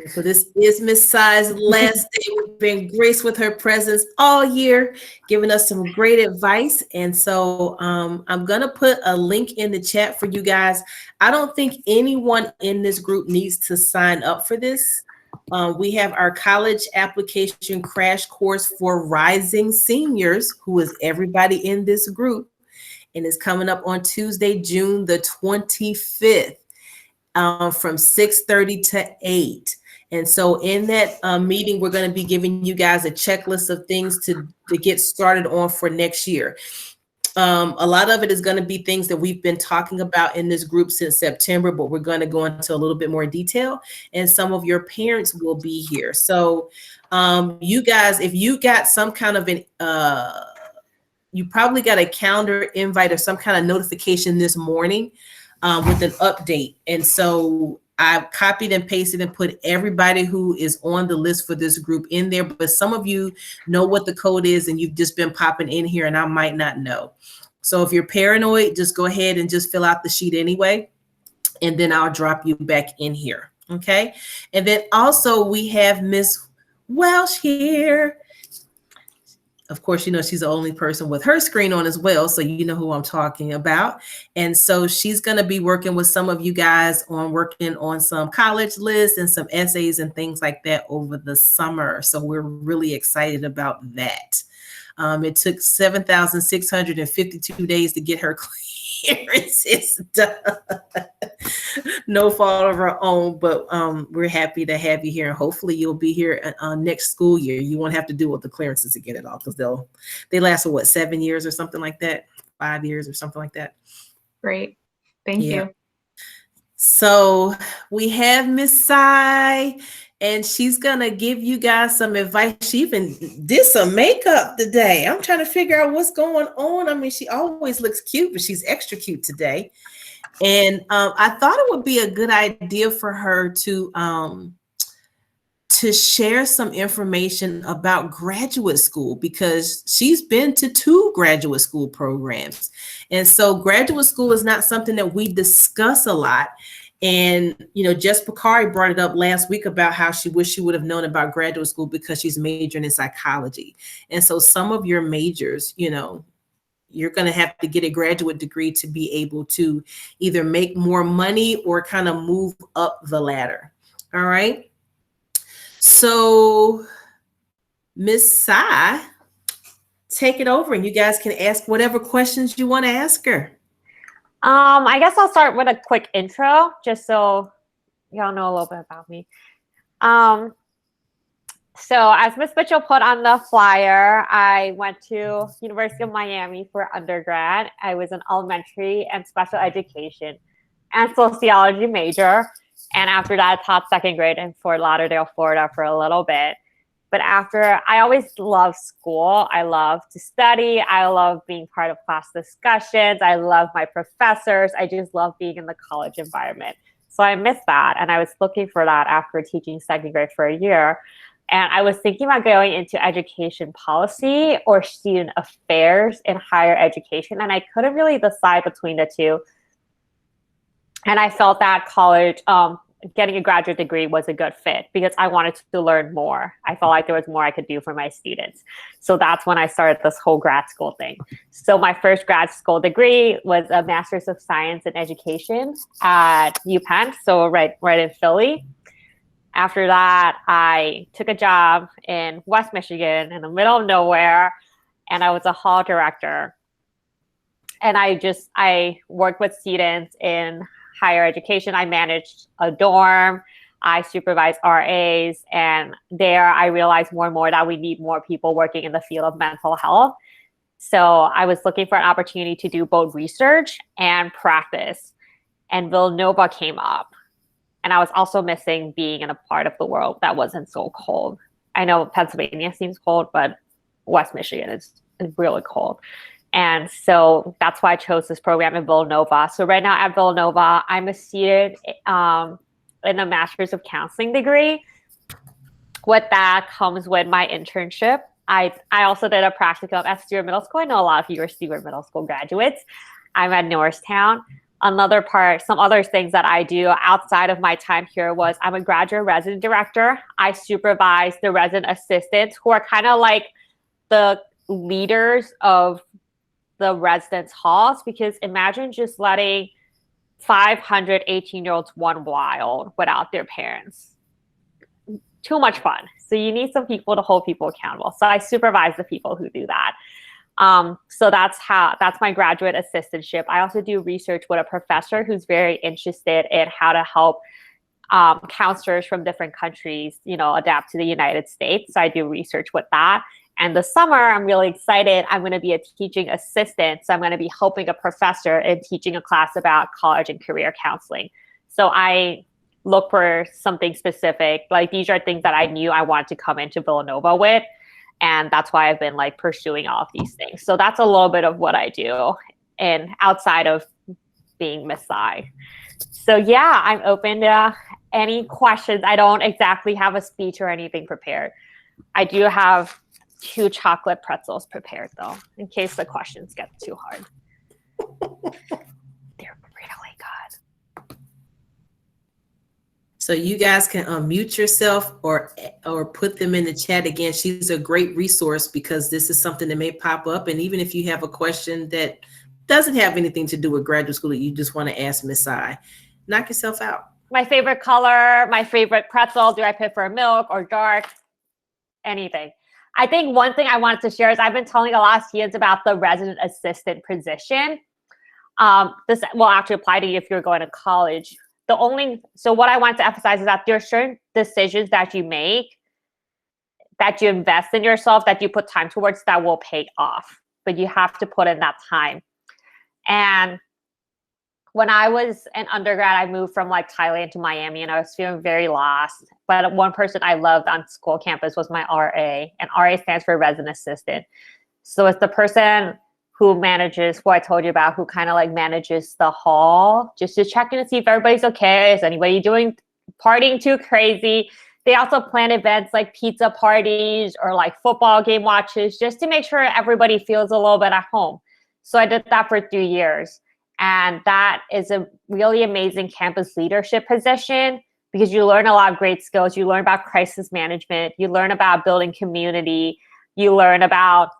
So this is Miss Tsai's last day. We've been graced with her presence all year, giving us some great advice. And so I'm going to put a link in the chat for you guys. I don't think anyone in this group needs to sign up for this. We have our college application crash course for rising seniors, who is everybody in this group, and is coming up on Tuesday, June the 25th. From 6:30 to 8. And so in that meeting, we're going to be giving you guys a checklist of things to get started on for next year. A lot of it is going to be things that we've been talking about in this group since September, but we're going to go into a little bit more detail. And some of your parents will be here. So you guys, if you got some kind of an, you probably got a calendar invite or some kind of notification this morning with an update. And so I've copied and pasted and put everybody who is on the list for this group in there. But some of you know what the code is and you've just been popping in here and I might not know. So if you're paranoid, just go ahead and just fill out the sheet anyway. And then I'll drop you back in here. Okay. And then also we have Miss Welsh here. Of course, you know, she's the only person with her screen on as well. So you know who I'm talking about. And so she's going to be working with some of you guys on working on some college lists and some essays and things like that over the summer. So we're really excited about that. It took 7,652 days to get her clearances done. No fault of our own, but we're happy to have you here, and hopefully you'll be here next school year. You won't have to deal with the clearances to get it all, because they last for what, 7 years or something like that, 5 years or something like that. Great, thank you. So we have Miss Tsai, and she's gonna give you guys some advice. She even did some makeup today. I'm trying to figure out what's going on. I mean, she always looks cute, but she's extra cute today. And I thought it would be a good idea for her to share some information about graduate school, because she's been to 2 graduate school programs. And so graduate school is not something that we discuss a lot. And, you know, Jess Picari brought it up last week about how she wished she would have known about graduate school because she's majoring in psychology. And so some of your majors, you know, you're going to have to get a graduate degree to be able to either make more money or kind of move up the ladder. All right. So Miss Tsai, take it over and you guys can ask whatever questions you want to ask her. I guess I'll start with a quick intro, just so y'all know a little bit about me. So as Ms. Mitchell put on the flyer, I went to University of Miami for undergrad. I was an elementary and special education and sociology major. And after that, I taught second grade in Fort Lauderdale, Florida for a little bit. But after, I always loved school. I love to study. I love being part of class discussions. I love my professors. I just love being in the college environment. So I missed that. And I was looking for that after teaching second grade for a year. And I was thinking about going into education policy or student affairs in higher education. And I couldn't really decide between the two. And I felt that college, getting a graduate degree was a good fit because I wanted to learn more. I felt like there was more I could do for my students. So that's when I started this whole grad school thing. So my first grad school degree was a Master's of Science in Education at UPenn, so right in Philly. After that, I took a job in West Michigan in the middle of nowhere, and I was a hall director. And I worked with students in higher education. I managed a dorm. I supervised RAs. And there I realized more and more that we need more people working in the field of mental health. So I was looking for an opportunity to do both research and practice. And Villanova came up. And I was also missing being in a part of the world that wasn't so cold. I know Pennsylvania seems cold, but West Michigan is really cold. And so that's why I chose this program in Villanova. So right now at Villanova, I'm a student in a Master's of Counseling degree. With that comes with my internship. I also did a practicum at Stewart Middle School. I know a lot of you are Stewart Middle School graduates. I'm at Norristown. some other things that I do outside of my time here was I'm a graduate resident director. I supervise the resident assistants who are kind of like the leaders of the residence halls, because imagine just letting 500 18-year-olds run wild without their parents. Too much fun. So you need some people to hold people accountable. So I supervise the people who do that. So that's my graduate assistantship. I also do research with a professor who's very interested in how to help counselors from different countries, adapt to the United States. So I do research with that. And this summer, I'm really excited. I'm going to be a teaching assistant. So I'm going to be helping a professor in teaching a class about college and career counseling. So I look for something specific. Like these are things that I knew I wanted to come into Villanova with. And that's why I've been like pursuing all of these things. So that's a little bit of what I do, and outside of being Miss Tsai. So yeah, I'm open to any questions. I don't exactly have a speech or anything prepared. I do have 2 chocolate pretzels prepared though, in case the questions get too hard. They're really good. So you guys can unmute yourself or put them in the chat again. She's a great resource because this is something that may pop up. And even if you have a question that doesn't have anything to do with graduate school that you just want to ask Miss Tsai, knock yourself out. My favorite color, my favorite pretzel. Do I prefer milk or dark? Anything. I think one thing I wanted to share is I've been telling a lot of students about the resident assistant position. This will actually apply to you if you're going to college. So what I want to emphasize is that there are certain decisions that you make, that you invest in yourself, that you put time towards, that will pay off, but you have to put in that time. And when I was an undergrad, I moved from like Thailand to Miami, and I was feeling very lost. But one person I loved on school campus was my RA, and RA stands for resident assistant. So it's the person who manages, who I told you about, who kind of like manages the hall, just to check in to see if everybody's okay. Is anybody partying too crazy? They also plan events like pizza parties or like football game watches, just to make sure everybody feels a little bit at home. So I did that for 3 years. And that is a really amazing campus leadership position because you learn a lot of great skills. You learn about crisis management. You learn about building community. You learn about,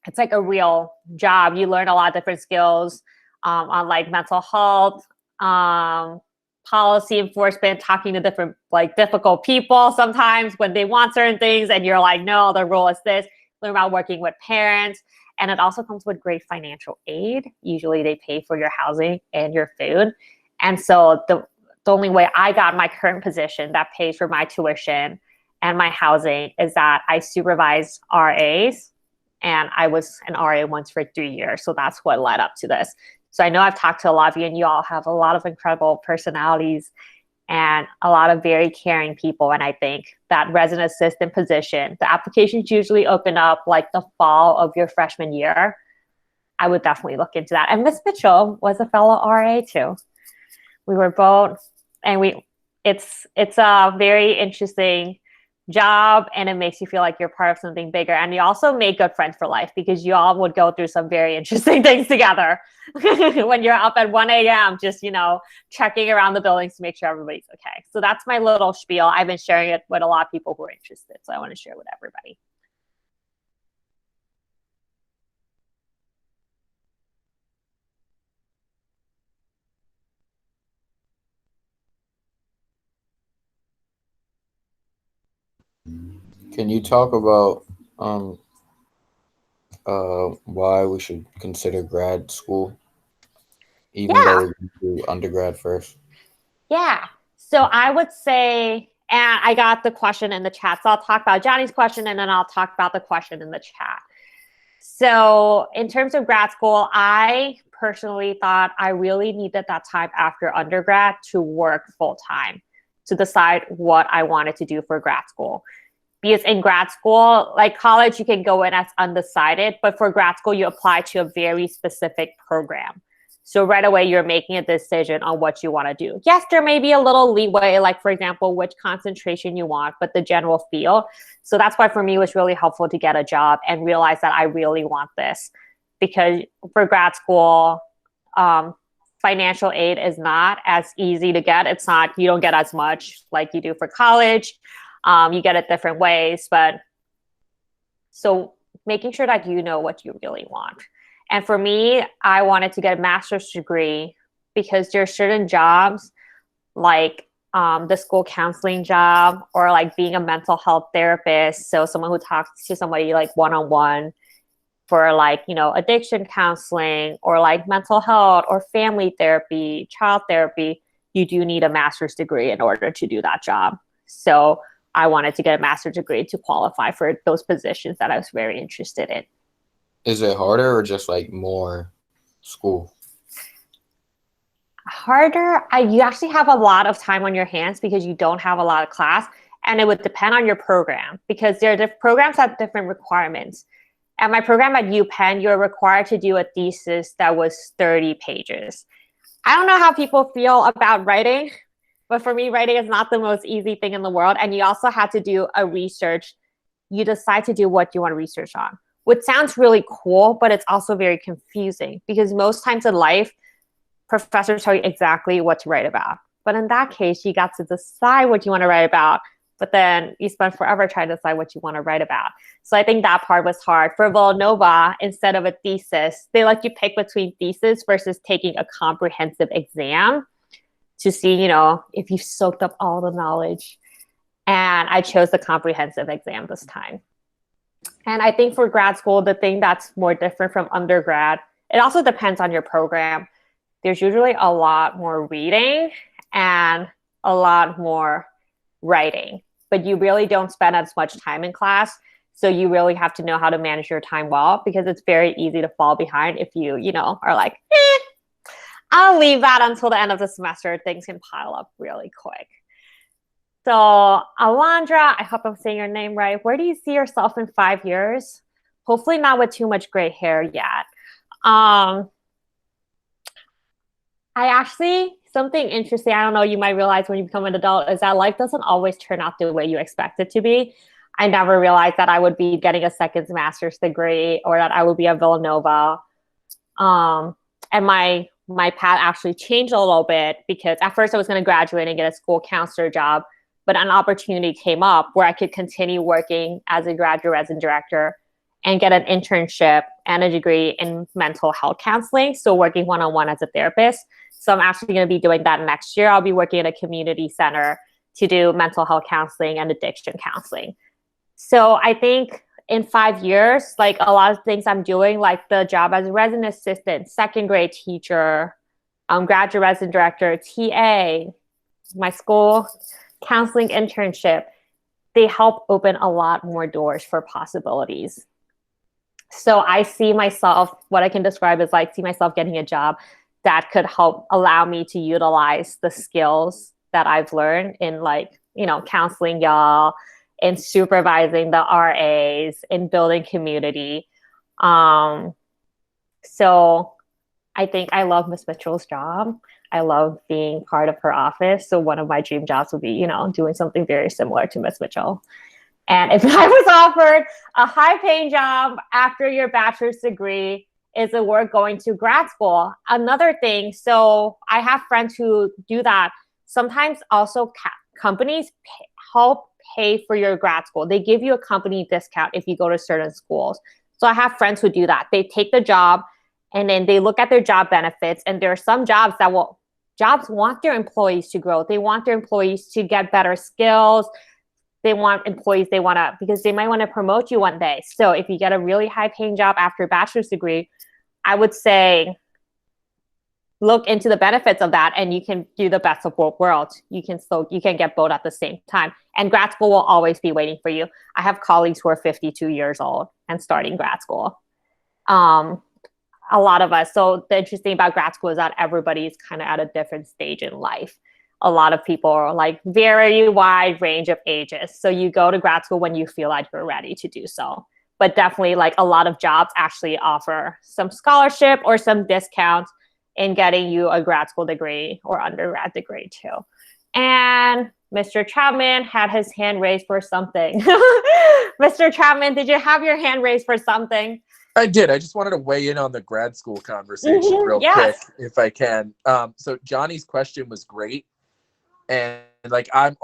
it's like a real job. You learn a lot of different skills on like mental health, policy enforcement, talking to different like difficult people sometimes when they want certain things and you're like, no, the rule is this. Learn about working with parents. And it also comes with great financial aid. Usually they pay for your housing and your food. And so the only way I got my current position that pays for my tuition and my housing is that I supervise RAs, and I was an RA once for 3 years. So that's what led up to this. So I know I've talked to a lot of you, and you all have a lot of incredible personalities and a lot of very caring people. And I think that resident assistant position, the applications usually open up like the fall of your freshman year. I would definitely look into that. And Miss Mitchell was a fellow RA too. We were both, and it's a very interesting job, and it makes you feel like you're part of something bigger. And you also make good friends for life because you all would go through some very interesting things together when you're up at 1 a.m. just, checking around the buildings to make sure everybody's okay. So that's my little spiel. I've been sharing it with a lot of people who are interested. So I want to share it with everybody. Can you talk about why we should consider grad school, even though we do undergrad first? Yeah. So I would say, and I got the question in the chat, so I'll talk about Johnny's question, and then I'll talk about the question in the chat. So in terms of grad school, I personally thought I really needed that time after undergrad to work full time to decide what I wanted to do for grad school. Because in grad school, like college, you can go in as undecided, but for grad school, you apply to a very specific program. So right away, you're making a decision on what you want to do. Yes, there may be a little leeway, like for example, which concentration you want, but the general field. So that's why for me, it was really helpful to get a job and realize that I really want this. Because for grad school, financial aid is not as easy to get. It's not, you don't get as much like you do for college. You get it different ways, but so making sure that you know what you really want. And for me, I wanted to get a master's degree because there are certain jobs like the school counseling job or like being a mental health therapist. So someone who talks to somebody like one-on-one for like, you know, addiction counseling or like mental health or family therapy, child therapy, you do need a master's degree in order to do that job. So I wanted to get a master's degree to qualify for those positions that I was very interested in. Is it harder or just like more school? Harder. You actually have a lot of time on your hands because you don't have a lot of class, and it would depend on your program because programs have different requirements. At my program at UPenn, you're required to do a thesis that was 30 pages. I don't know how people feel about writing, but for me, writing is not the most easy thing in the world. And you also have to do a research. You decide to do what you want to research on, which sounds really cool, but it's also very confusing because most times in life, professors tell you exactly what to write about. But in that case, you got to decide what you want to write about, but then you spend forever trying to decide what you want to write about. So I think that part was hard. For Villanova, instead of a thesis, they let you pick between thesis versus taking a comprehensive exam to see, you know, if you've soaked up all the knowledge. And I chose the comprehensive exam this time. And I think for grad school, the thing that's more different from undergrad, it also depends on your program. There's usually a lot more reading and a lot more writing, but you really don't spend as much time in class. So you really have to know how to manage your time well, because it's very easy to fall behind if you know, are like, I'll leave that until the end of the semester. Things can pile up really quick. So Alondra, I hope I'm saying your name right. Where do you see yourself in 5 years? Hopefully not with too much gray hair yet. Something interesting, I don't know, you might realize when you become an adult, is that life doesn't always turn out the way you expect it to be. I never realized that I would be getting a second master's degree or that I would be at Villanova. And my path actually changed a little bit because at first I was going to graduate and get a school counselor job, but an opportunity came up where I could continue working as a graduate resident director and get an internship and a degree in mental health counseling. So working one-on-one as a therapist. So I'm actually going to be doing that next year. I'll be working at a community center to do mental health counseling and addiction counseling. So I think in 5 years, like a lot of things I'm doing, like the job as a resident assistant, second grade teacher, graduate resident director, TA, my school counseling internship, they help open a lot more doors for possibilities. So I see myself, what I can describe as like, see myself getting a job that could help allow me to utilize the skills that I've learned in like, you know, counseling y'all, in supervising the RAs, in building community. So I think I love Miss Mitchell's job. I love being part of her office. So one of my dream jobs would be, you know, doing something very similar to Miss Mitchell. And if I was offered a high-paying job after your bachelor's degree, is it worth going to grad school? Another thing, so I have friends who do that. Sometimes also companies help pay for your grad school. They give you a company discount if you go to certain schools. So I have friends who do that. They take the job and then they look at their job benefits. And there are some jobs that jobs want their employees to grow. They want their employees to get better skills. They want employees, because they might want to promote you one day. So if you get a really high paying job after a bachelor's degree, I would say look into the benefits of that, and you can do the best of both worlds. You can get both at the same time. And grad school will always be waiting for you. I have colleagues who are 52 years old and starting grad school. A lot of us. So the interesting about grad school is that everybody's kind of at a different stage in life. A lot of people are like very wide range of ages. So you go to grad school when you feel like you're ready to do so. But definitely like a lot of jobs actually offer some scholarship or some discounts in getting you a grad school degree or undergrad degree too. And Mr. Chapman had his hand raised for something. Mr. Chapman, did you have your hand raised for something? I did. I just wanted to weigh in on the grad school conversation real quick, if I can. So Johnny's question was great. And like, I'm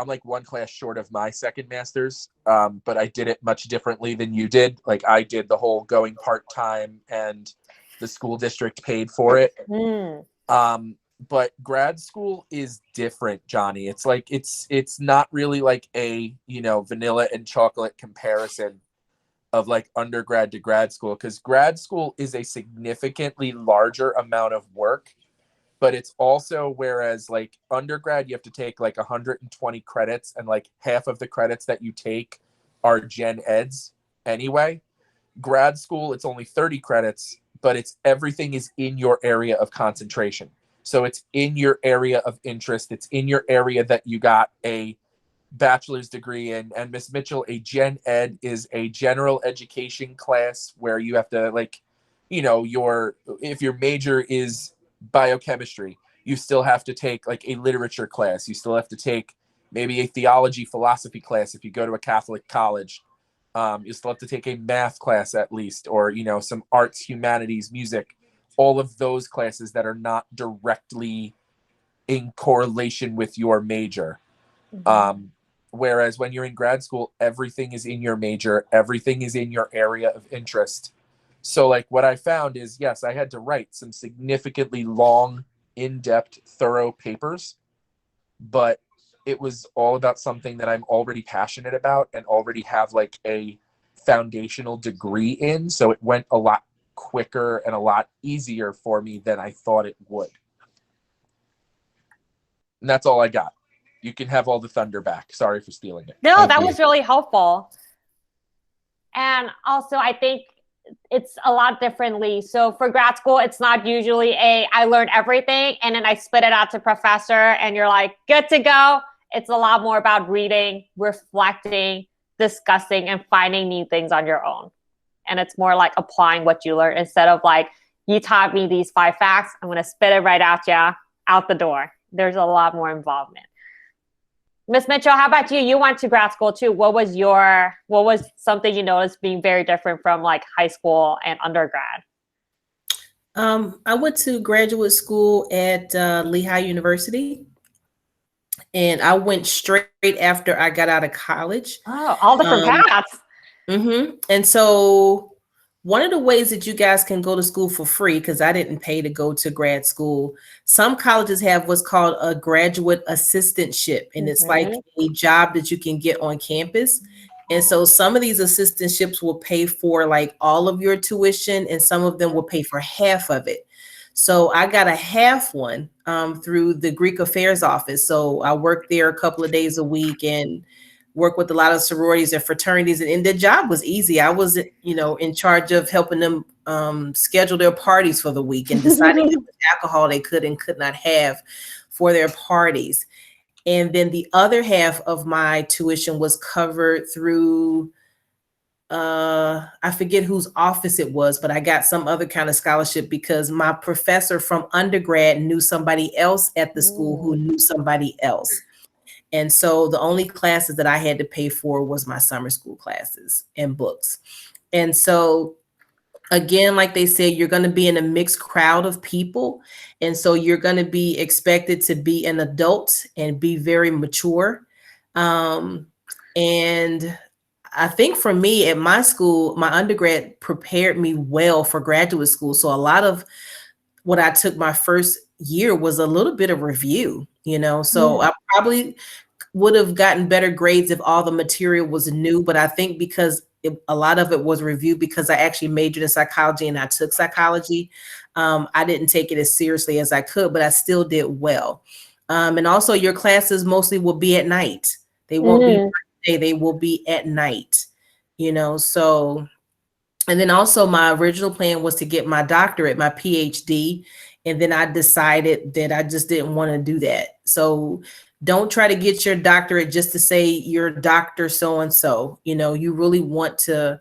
like one class short of my second master's, but I did it much differently than you did. Like, I did the whole going part-time and the school district paid for it. But grad school is different, Johnny. It's like, it's not really like a, vanilla and chocolate comparison of like undergrad to grad school, because grad school is a significantly larger amount of work, but it's also, whereas like undergrad, you have to take like 120 credits, and like half of the credits that you take are gen eds anyway. Grad school, it's only 30 credits, but everything is in your area of concentration. So it's in your area of interest. It's in your area that you got a bachelor's degree in. And Miss Mitchell, a gen ed is a general education class where you have to, like, if your major is biochemistry, you still have to take like a literature class. You still have to take maybe a theology, philosophy class if you go to a Catholic college. You still have to take a math class at least, or some arts, humanities, music, all of those classes that are not directly in correlation with your major. Whereas when you're in grad school, everything is in your major, everything is in your area of interest. So like, what I found is, yes, I had to write some significantly long, in-depth, thorough papers, but it was all about something that I'm already passionate about and already have like a foundational degree in. So it went a lot quicker and a lot easier for me than I thought it would. And that's all I got. You can have all the thunder back. Sorry for stealing it. No, that was really helpful. And also, I think it's a lot differently. So for grad school, it's not usually I learned everything and then I spit it out to professor and you're like, good to go. It's a lot more about reading, reflecting, discussing, and finding new things on your own. And it's more like applying what you learned instead of like, you taught me these 5 facts, I'm going to spit it right out out the door. There's a lot more involvement. Miss Mitchell, how about you? You went to grad school too. What was something you noticed being very different from like high school and undergrad? I went to graduate school at Lehigh University, and I went straight after I got out of college. Oh, all different paths. And so one of the ways that you guys can go to school for free, because I didn't pay to go to grad school, some colleges have what's called a graduate assistantship, and it's like a job that you can get on campus. And so some of these assistantships will pay for like all of your tuition, and some of them will pay for half of it. So I got a half one through the Greek Affairs office. So I worked there a couple of days a week and work with a lot of sororities and fraternities, and the job was easy. I was, in charge of helping them schedule their parties for the week and deciding how much alcohol they could and could not have for their parties. And then the other half of my tuition was covered through, I forget whose office it was, but I got some other kind of scholarship because my professor from undergrad knew somebody else at the school who knew somebody else. And so the only classes that I had to pay for was my summer school classes and books. And so again, like they said, you're going to be in a mixed crowd of people. And so you're going to be expected to be an adult and be very mature. And I think for me at my school, my undergrad prepared me well for graduate school. So a lot of what I took my first year was a little bit of review, so I probably would have gotten better grades if all the material was new. But I think because a lot of it was review, because I actually majored in psychology and I took psychology, I didn't take it as seriously as I could, but I still did well. And also your classes mostly will be at night. They won't be during the day, they will be at night, so. And then also my original plan was to get my doctorate, my PhD. And then I decided that I just didn't want to do that. So don't try to get your doctorate just to say you're Dr. So-and-so. You really want to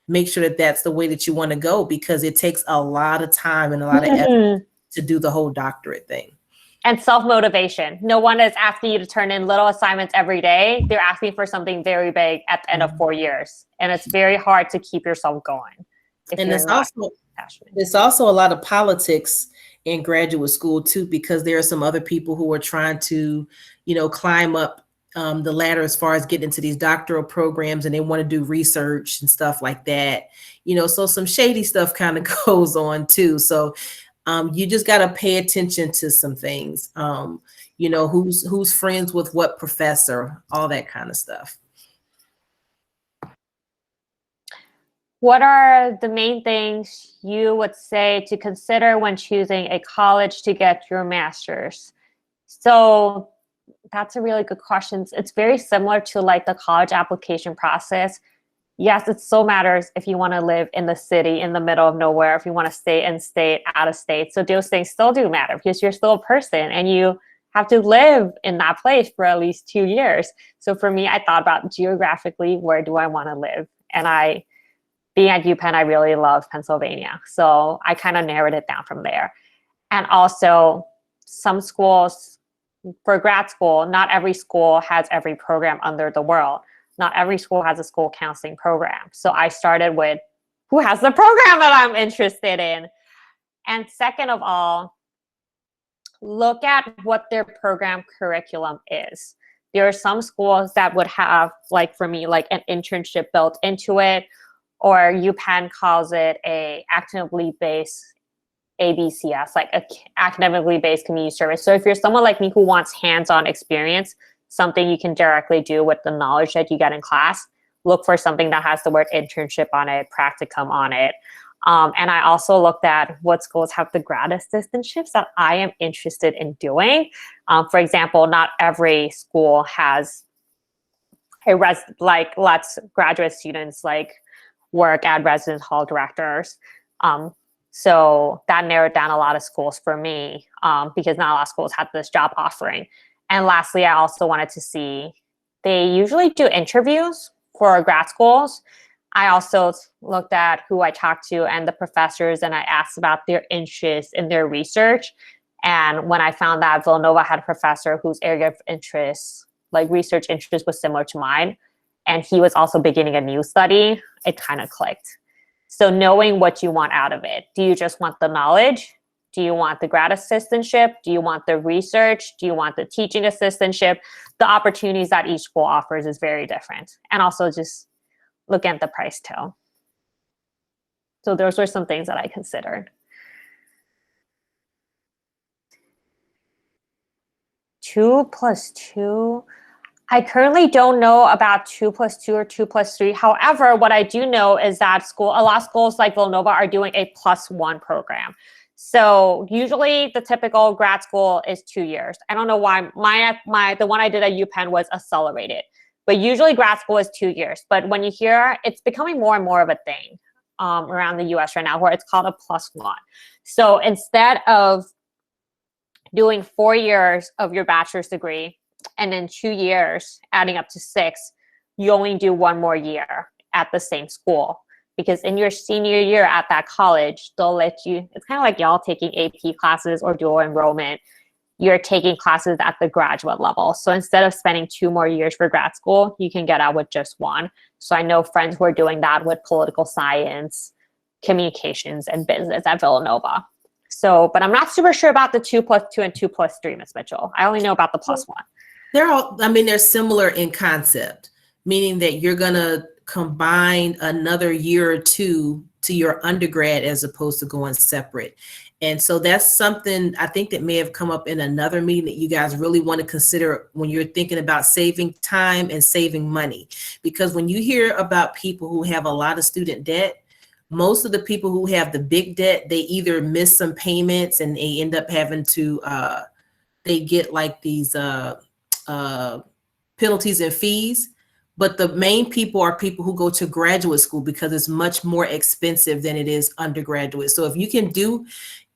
make sure that that's the way that you want to go, because it takes a lot of time and a lot of effort to do the whole doctorate thing. And self-motivation. No one is asking you to turn in little assignments every day. They're asking for something very big at the end of 4 years. And it's very hard to keep yourself going. if And you're not passionate. there's also a lot of politics in graduate school too, because there are some other people who are trying to, climb up the ladder as far as getting into these doctoral programs, and they want to do research and stuff like that. So some shady stuff kind of goes on too. So you just got to pay attention to some things. Who's friends with what professor, all that kind of stuff. What are the main things you would say to consider when choosing a college to get your master's? So that's a really good question. It's very similar to like the college application process. Yes, it still matters if you want to live in the city, in the middle of nowhere, if you want to stay in state, out of state. So those things still do matter because you're still a person and you have to live in that place for at least 2 years. So for me, I thought about geographically, where do I want to live? And being at UPenn, I really love Pennsylvania. So I kind of narrowed it down from there. And also some schools, for grad school, not every school has every program under the world. Not every school has a school counseling program. So I started with who has the program that I'm interested in. And second of all, look at what their program curriculum is. There are some schools that would have, like for me, like an internship built into it, or UPenn calls it a academically based ABCS, like a academically based community service. So if you're someone like me who wants hands-on experience, something you can directly do with the knowledge that you get in class, look for something that has the word internship on it, practicum on it. And I also looked at what schools have the grad assistantships that I am interested in doing. For example, not every school has lets graduate students like work at residence hall directors. So that narrowed down a lot of schools for me because not a lot of schools had this job offering. And lastly, I also wanted to see, they usually do interviews for grad schools. I also looked at who I talked to and the professors, and I asked about their interest in their research. And when I found that Villanova had a professor whose area of interest, like research interest, was similar to mine, and he was also beginning a new study, it kind of clicked. So knowing what you want out of it. Do you just want the knowledge? Do you want the grad assistantship? Do you want the research? Do you want the teaching assistantship? The opportunities that each school offers is very different. And also just look at the price too. So those were some things that I considered. 2 + 2. I currently don't know about 2 + 2 or 2 + 3. However, what I do know is that a lot of schools like Villanova are doing a +1 program. So usually the typical grad school is 2 years. I don't know why the one I did at UPenn was accelerated, but usually grad school is 2 years. But when you hear, it's becoming more and more of a thing around the US right now, where it's called a +1. So instead of doing 4 years of your bachelor's degree, and then 2 years adding up to 6, you only do 1 more year at the same school. Because in your senior year at that college, they'll let you, it's kind of like y'all taking AP classes or dual enrollment. You're taking classes at the graduate level. So instead of spending 2 more years for grad school, you can get out with just 1. So I know friends who are doing that with political science, communications, and business at Villanova. So, but I'm not super sure about the 2 + 2 and 2 + 3, Ms. Mitchell. I only know about the +1. They're similar in concept, meaning that you're going to combine another year or 2 to your undergrad as opposed to going separate. And so that's something I think that may have come up in another meeting that you guys really want to consider when you're thinking about saving time and saving money. Because when you hear about people who have a lot of student debt, most of the people who have the big debt, they either miss some payments and they end up having to, they get like these penalties and fees. But the main people are people who go to graduate school because it's much more expensive than it is undergraduate. So if you can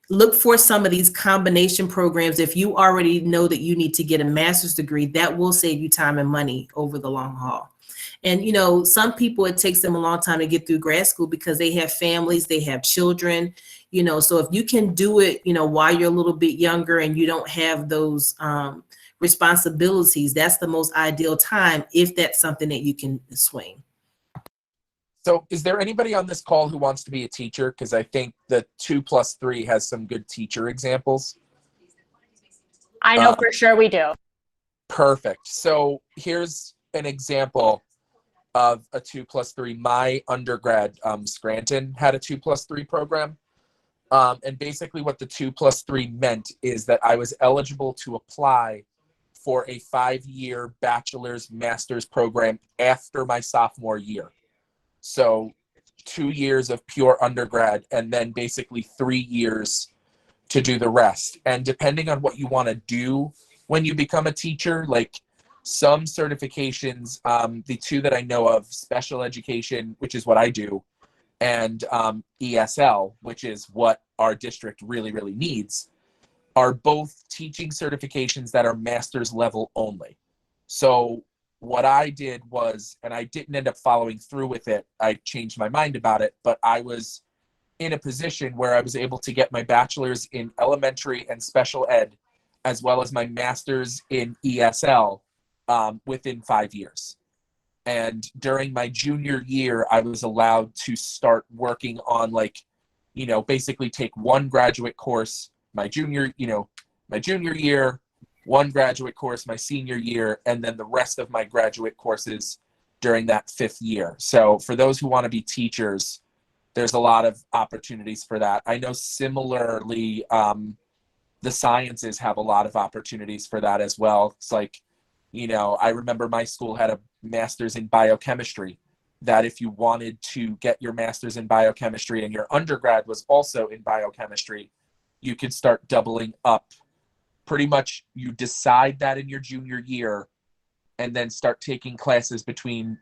look for some of these combination programs, if you already know that you need to get a master's degree, that will save you time and money over the long haul. And, some people, it takes them a long time to get through grad school because they have families, they have children, so if you can do it, while you're a little bit younger and you don't have those responsibilities, that's the most ideal time if that's something that you can swing. So is there anybody on this call who wants to be a teacher? Because I think the 2+3 has some good teacher examples. I know for sure we do. Perfect. So here's an example of a 2+3. My undergrad, Scranton, had a 2+3 program. And basically what the 2+3 meant is that I was eligible to apply for a 5-year bachelor's master's program after my sophomore year. So 2 years of pure undergrad and then basically 3 years to do the rest. And depending on what you want to do when you become a teacher, like some certifications, the two that I know of, special education, which is what I do, and ESL, which is what our district really, really needs, are both teaching certifications that are master's level only. So what I did was, and I didn't end up following through with it, I changed my mind about it, but I was in a position where I was able to get my bachelor's in elementary and special ed, as well as my master's in ESL within 5 years. And during my junior year, I was allowed to start working on, like, you know, basically take one graduate course my junior year, one graduate course my senior year, and then the rest of my graduate courses during that 5th year. So for those who want to be teachers, there's a lot of opportunities for that. I know similarly, the sciences have a lot of opportunities for that as well. It's like, you know, I remember my school had a master's in biochemistry, that if you wanted to get your master's in biochemistry and your undergrad was also in biochemistry, you could start doubling up. Pretty much you decide that in your junior year and then start taking classes between,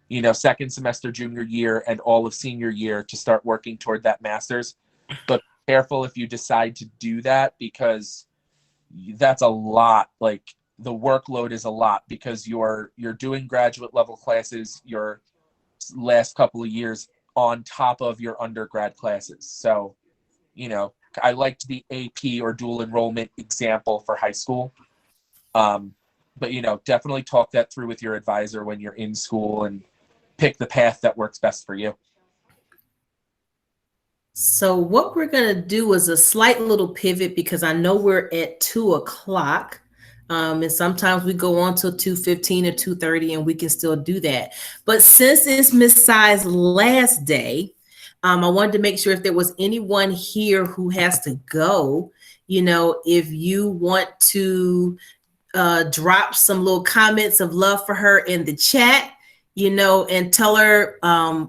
you know, second semester junior year and all of senior year to start working toward that master's. But be careful if you decide to do that, because that's a lot. Like, the workload is a lot, because you're doing graduate level classes your last couple of years on top of your undergrad classes. So, you know, I liked the AP or dual enrollment example for high school. But, you know, definitely talk that through with your advisor when you're in school and pick the path that works best for you. So what we're going to do is a slight little pivot, because I know we're at 2:00. And sometimes we go on till 2:15 or 2:30, and we can still do that. But since it's Miss Tsai's last day, I wanted to make sure if there was anyone here who has to go, you know, if you want to drop some little comments of love for her in the chat, you know, and tell her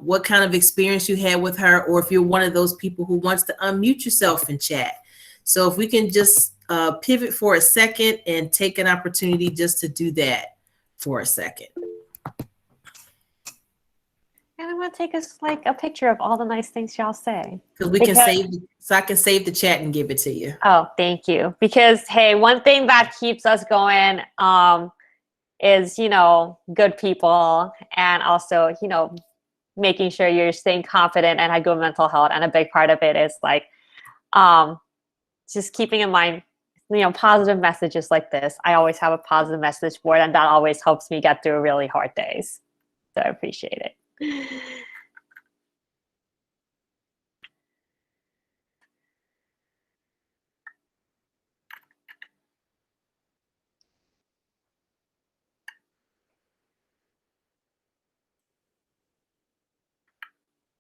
what kind of experience you had with her, or if you're one of those people who wants to unmute yourself and chat. So if we can just pivot for a second and take an opportunity just to do that for a second. And I'm gonna take us like a picture of all the nice things y'all say. Because we can save, so I can save the chat and give it to you. Oh, thank you. Because hey, one thing that keeps us going is, you know, good people, and also, you know, making sure you're staying confident and have good mental health. And a big part of it is like just keeping in mind, you know, positive messages like this. I always have a positive message board, and that always helps me get through really hard days. So I appreciate it.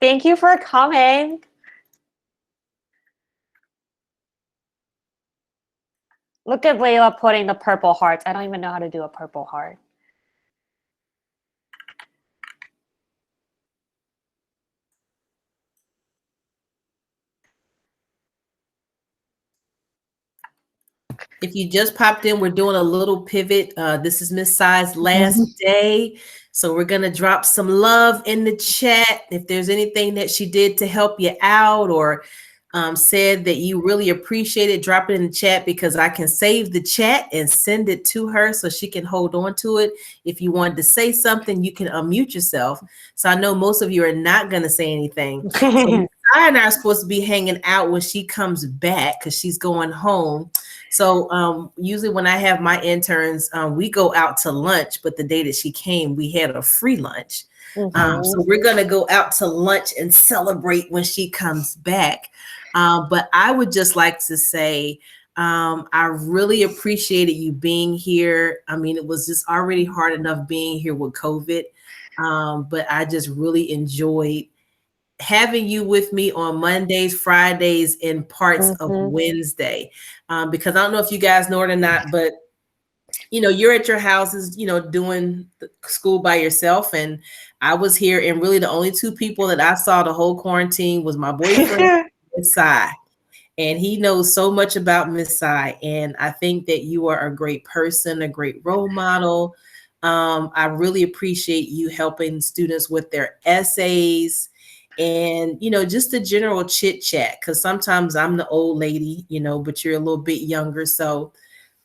Thank you for coming. Look at Layla putting the purple hearts. I don't even know how to do a purple heart. If you just popped in, we're doing a little pivot. This is Miss Tsai's last day. So we're going to drop some love in the chat. If there's anything that she did to help you out, or said that you really appreciate it, drop it in the chat, because I can save the chat and send it to her so she can hold on to it. If you wanted to say something, you can unmute yourself. So I know most of you are not going to say anything. So Tsai and I are supposed to be hanging out when she comes back, because she's going home So usually when I have my interns, we go out to lunch, but the day that she came, we had a free lunch. So we're going to go out to lunch and celebrate when she comes back. But I would just like to say, I really appreciated you being here. I mean, it was just already hard enough being here with COVID, but I just really enjoyed having you with me on Mondays, Fridays, and parts of Wednesday. Because I don't know if you guys know it or not, but you're at your houses, doing the school by yourself. And I was here, and really the only two people that I saw the whole quarantine was my boyfriend, Miss Tsai. And he knows so much about Miss Tsai. And I think that you are a great person, a great role model. I really appreciate you helping students with their essays and, just the general chit chat. Because sometimes I'm the old lady, but you're a little bit younger. So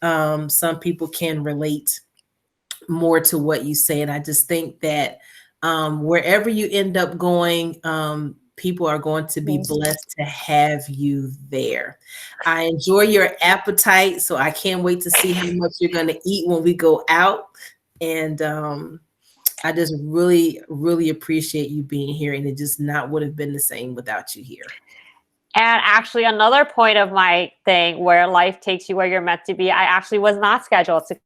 some people can relate more to what you say. And I just think that wherever you end up going, people are going to be blessed to have you there. I enjoy your appetite, so I can't wait to see how much you're going to eat when we go out. And I just really, really appreciate you being here. And it just not would have been the same without you here. And actually, another point of my thing where life takes you where you're meant to be, I actually was not scheduled to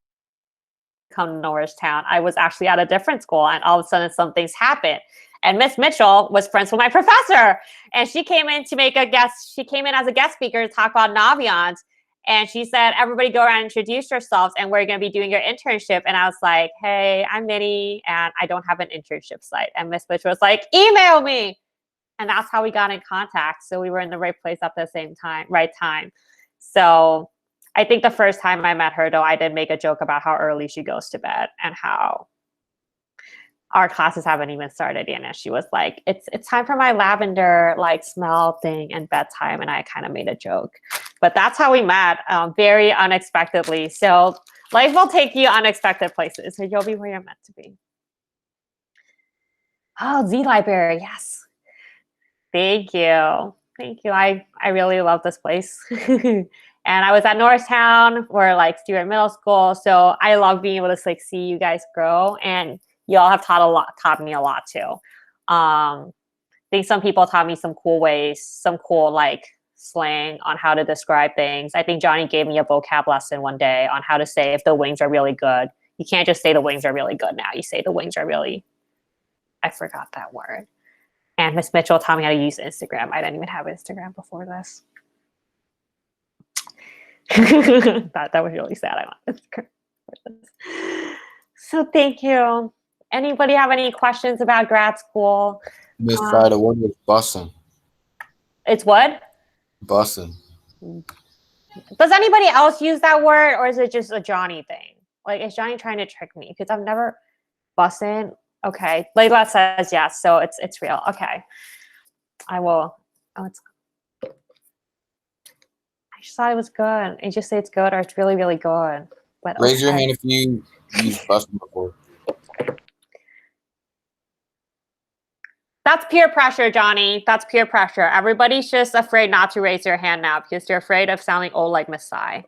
come to Norristown. I was actually at a different school, and all of a sudden some things happened. And Miss Mitchell was friends with my professor, and she came in to make a guest. She came in as a guest speaker to talk about Naviance. And she said, everybody go around and introduce yourselves, and we're going to be doing your internship. And I was like, hey, I'm Minnie, and I don't have an internship site. And Miss Mitchell was like, email me. And that's how we got in contact. So we were in the right place at the same time, right time. So I think the first time I met her, though, I did make a joke about how early she goes to bed and how our classes haven't even started yet. And she was like, it's time for my lavender smell thing and bedtime. And I kind of made a joke. But that's how we met, very unexpectedly. So life will take you unexpected places. So you'll be where you're meant to be. Oh, Z Library, yes. Thank you. Thank you. I really love this place. And I was at Norristown, or Stewart Middle School. So I love being able to see you guys grow. And you all have taught me a lot too. I think some people taught me some cool ways, some cool slang on how to describe things. I think Johnny gave me a vocab lesson one day on how to say if the wings are really good. You can't just say the wings are really good now. You say the wings are really, I forgot that word. And Miss Mitchell taught me how to use Instagram. I didn't even have Instagram before this. that was really sad. I want Instagram. So thank you. Anybody have any questions about grad school? Miss Friday, what is bussing? It's what? Bussing. Does anybody else use that word, or is it just a Johnny thing? Is Johnny trying to trick me? Because I've never bussing. Okay, Layla says yes, so it's real. Okay, I will. Oh, I just thought it was good. You just say it's good, or it's really, really good. But raise your hand if you used bussing before. That's peer pressure, Johnny. That's peer pressure. Everybody's just afraid not to raise their hand now because you're afraid of sounding old like Miss Tsai.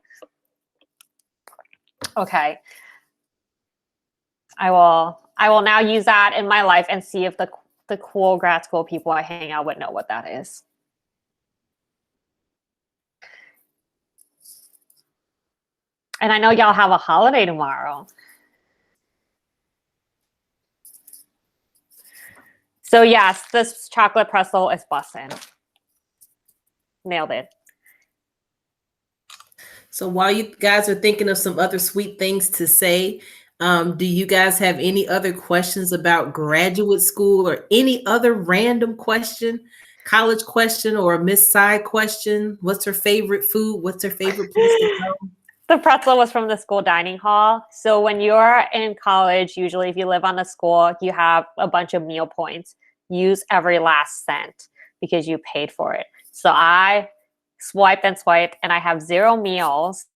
Okay. I will now use that in my life and see if the cool grad school people I hang out with know what that is. And I know y'all have a holiday tomorrow. So yes, this chocolate pretzel is bussin'. Nailed it. So while you guys are thinking of some other sweet things to say, do you guys have any other questions about graduate school or any other random question, college question, or a Miss Tsai question? What's her favorite food? What's her favorite place to go? The pretzel was from the school dining hall. So when you're in college, usually if you live on the school, you have a bunch of meal points. Use every last cent because you paid for it. So I swiped, and I have 0 meals,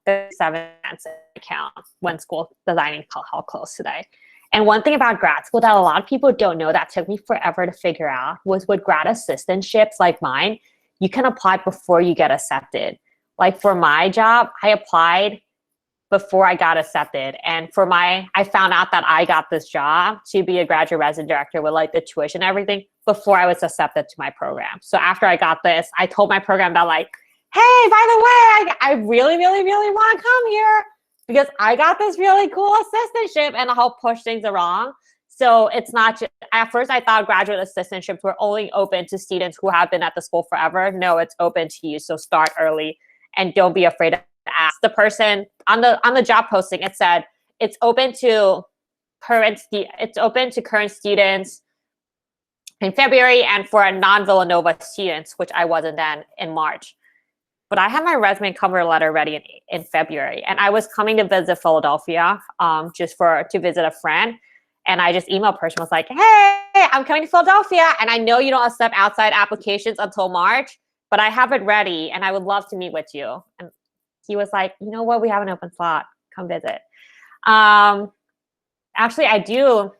37 cents in the account when the dining hall closed today. And one thing about grad school that a lot of people don't know that took me forever to figure out was with grad assistantships like mine, you can apply before you get accepted. like for my job, I applied before I got accepted. And I found out that I got this job to be a graduate resident director with like the tuition and everything before I was accepted to my program. So after I got this, I told my program that like, hey, by the way, I really, really, really want to come here because I got this really cool assistantship and I'll help push things along. So it's not just, at first I thought graduate assistantships were only open to students who have been at the school forever. No, it's open to you. So start early and don't be afraid to ask. The person on the job posting, it said it's open to current students in February and for non-Villanova students, which I wasn't then, in March. But I had my resume cover letter ready in February, and I was coming to visit Philadelphia just to visit a friend. And I just emailed person, was like, hey, I'm coming to Philadelphia, and I know you don't accept outside applications until March, but I have it ready, and I would love to meet with you. And he was like, you know what? We have an open slot. Come visit. Actually, I do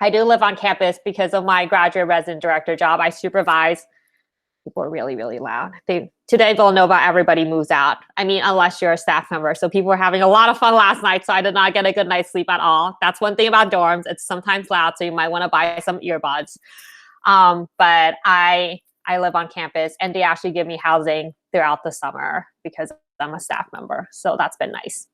live on campus because of my graduate resident director job. I supervise. People are really, really loud. Today, Villanova, everybody moves out. I mean, unless you're a staff member. So people were having a lot of fun last night, so I did not get a good night's sleep at all. That's one thing about dorms. It's sometimes loud, so you might want to buy some earbuds. But I live on campus, and they actually give me housing throughout the summer because I'm a staff member. So that's been nice.